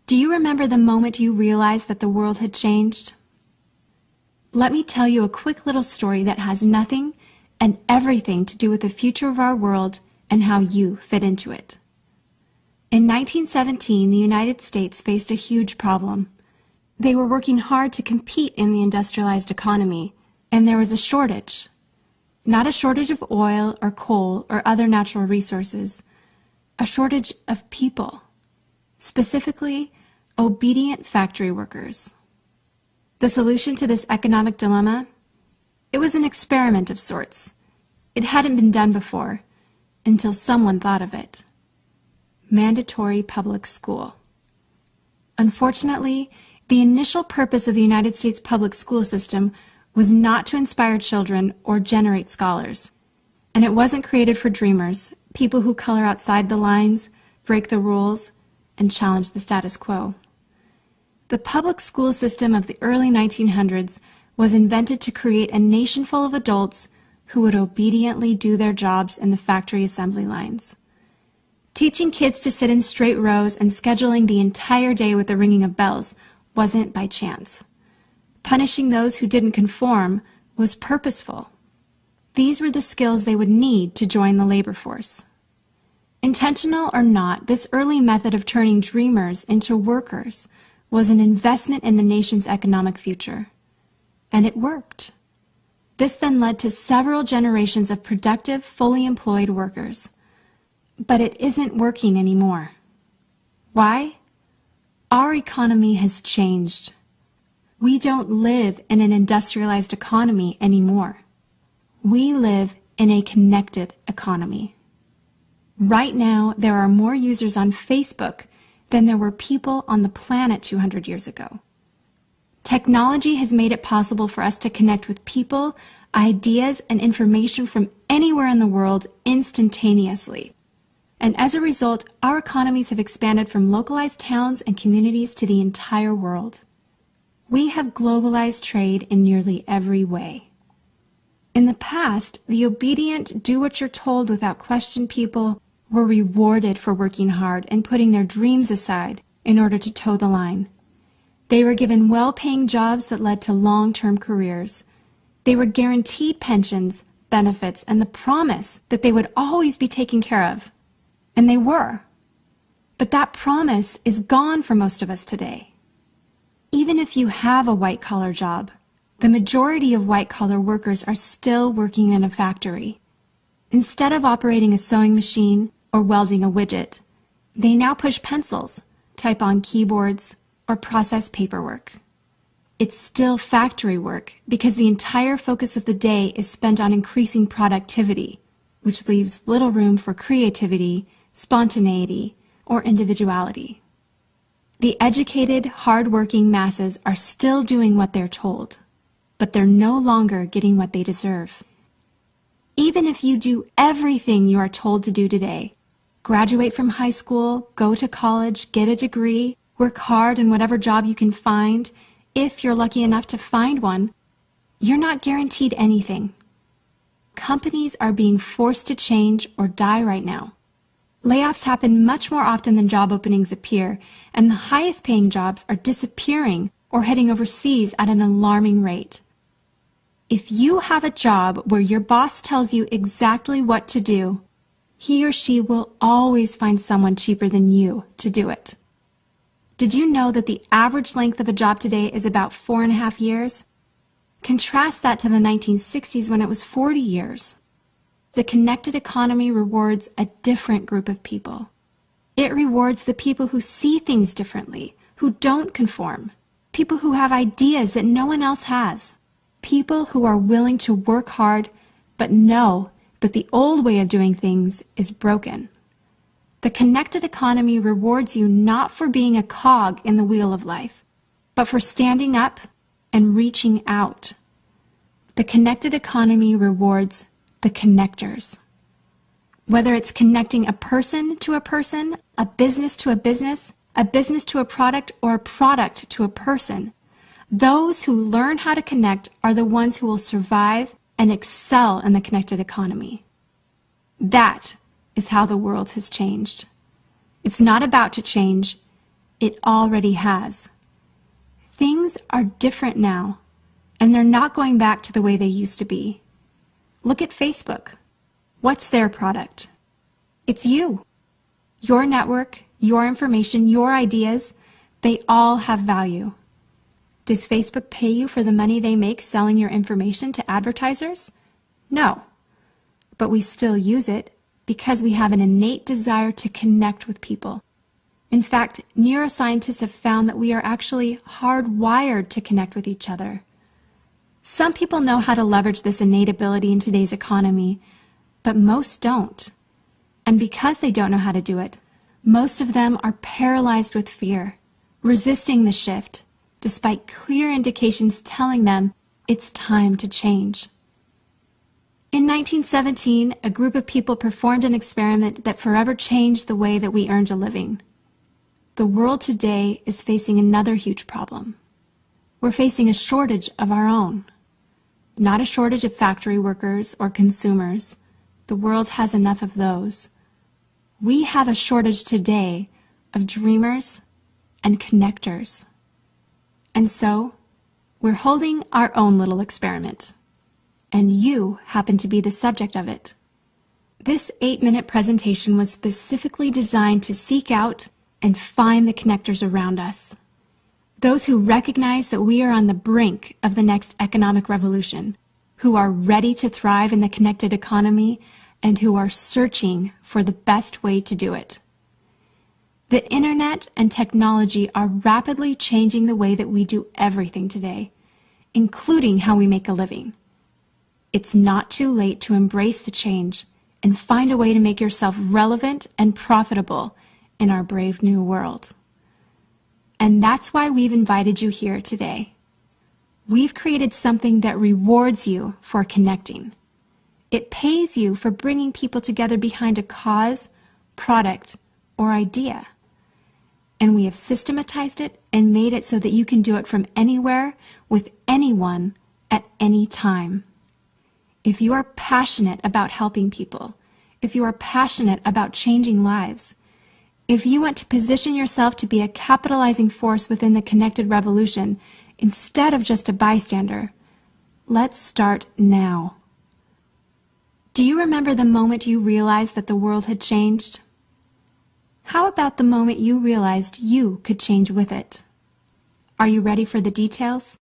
Do you remember the moment you realized that the world had changed? Let me tell you a quick little story that has nothing and everything to do with the future of our world and how you fit into it. In 1917, the United States faced a huge problem. They were working hard to compete in the industrialized economy, and there was a shortage. Not a shortage of oil or coal or other natural resources, a shortage of people, specifically obedient factory workers. The solution to this economic dilemma? It was an experiment of sorts. It hadn't been done before, until someone thought of it. Mandatory public school. Unfortunately, the initial purpose of the United States public school system was not to inspire children or generate scholars. And it wasn't created for dreamers, people who color outside the lines, break the rules, and challenge the status quo. The public school system of the early 1900s was invented to create a nation full of adults who would obediently do their jobs in the factory assembly lines. Teaching kids to sit in straight rows and scheduling the entire day with the ringing of bells wasn't by chance. Punishing those who didn't conform was purposeful. These were the skills they would need to join the labor force. Intentional or not, this early method of turning dreamers into workers was an investment in the nation's economic future. And it worked. This then led to several generations of productive, fully employed workers. But it isn't working anymore. Why? Our economy has changed. We don't live in an industrialized economy anymore. We live in a connected economy. Right now, there are more users on Facebook than there were people on the planet 200 years ago. Technology has made it possible for us to connect with people, ideas, and information from anywhere in the world instantaneously. And as a result, our economies have expanded from localized towns and communities to the entire world. We have globalized trade in nearly every way. In the past, the obedient, do-what-you're-told without question people were rewarded for working hard and putting their dreams aside in order to toe the line. They were given well-paying jobs that led to long-term careers. They were guaranteed pensions, benefits, and the promise that they would always be taken care of. And they were. But that promise is gone for most of us today. Even if you have a white-collar job, the majority of white-collar workers are still working in a factory. Instead of operating a sewing machine or welding a widget, they now push pencils, type on keyboards, or process paperwork. It's still factory work because the entire focus of the day is spent on increasing productivity, which leaves little room for creativity, spontaneity, or individuality. The educated, hard-working masses are still doing what they're told, but they're no longer getting what they deserve. Even if you do everything you are told to do today, graduate from high school, go to college, get a degree, work hard in whatever job you can find, if you're lucky enough to find one, you're not guaranteed anything. Companies are being forced to change or die right now. Layoffs happen much more often than job openings appear, and the highest paying jobs are disappearing or heading overseas at an alarming rate. If you have a job where your boss tells you exactly what to do, he or she will always find someone cheaper than you to do it. Did you know that the average length of a job today is about 4.5 years? Contrast that to the 1960s when it was 40 years. The connected economy rewards a different group of people. It rewards the people who see things differently, who don't conform, people who have ideas that no one else has, people who are willing to work hard but know that the old way of doing things is broken. The connected economy rewards you not for being a cog in the wheel of life, but for standing up and reaching out. The connected economy rewards the connectors. Whether it's connecting a person to a person, a business to a business to a product, or a product to a person, those who learn how to connect are the ones who will survive and excel in the connected economy. That is how the world has changed. It's not about to change. It already has. Things are different now, and they're not going back to the way they used to be. Look at Facebook. What's their product? It's you. Your network, your information, your ideas, they all have value. Does Facebook pay you for the money they make selling your information to advertisers? No. But we still use it because we have an innate desire to connect with people. In fact, neuroscientists have found that we are actually hardwired to connect with each other. Some people know how to leverage this innate ability in today's economy, but most don't. And because they don't know how to do it, most of them are paralyzed with fear, resisting the shift, despite clear indications telling them it's time to change. In 1917, a group of people performed an experiment that forever changed the way that we earned a living. The world today is facing another huge problem. We're facing a shortage of our own. Not a shortage of factory workers or consumers. The world has enough of those. We have a shortage today of dreamers and connectors. And so, we're holding our own little experiment. And you happen to be the subject of it. This 8-minute presentation was specifically designed to seek out and find the connectors around us. Those who recognize that we are on the brink of the next economic revolution, who are ready to thrive in the connected economy, and who are searching for the best way to do it. The internet and technology are rapidly changing the way that we do everything today, including how we make a living. It's not too late to embrace the change and find a way to make yourself relevant and profitable in our brave new world. And that's why we've invited you here today. We've created something that rewards you for connecting. It pays you for bringing people together behind a cause, product, or idea. And we have systematized it and made it so that you can do it from anywhere, with anyone, at any time. If you are passionate about helping people, if you are passionate about changing lives, if you want to position yourself to be a capitalizing force within the connected revolution instead of just a bystander, let's start now. Do you remember the moment you realized that the world had changed? How about the moment you realized you could change with it? Are you ready for the details?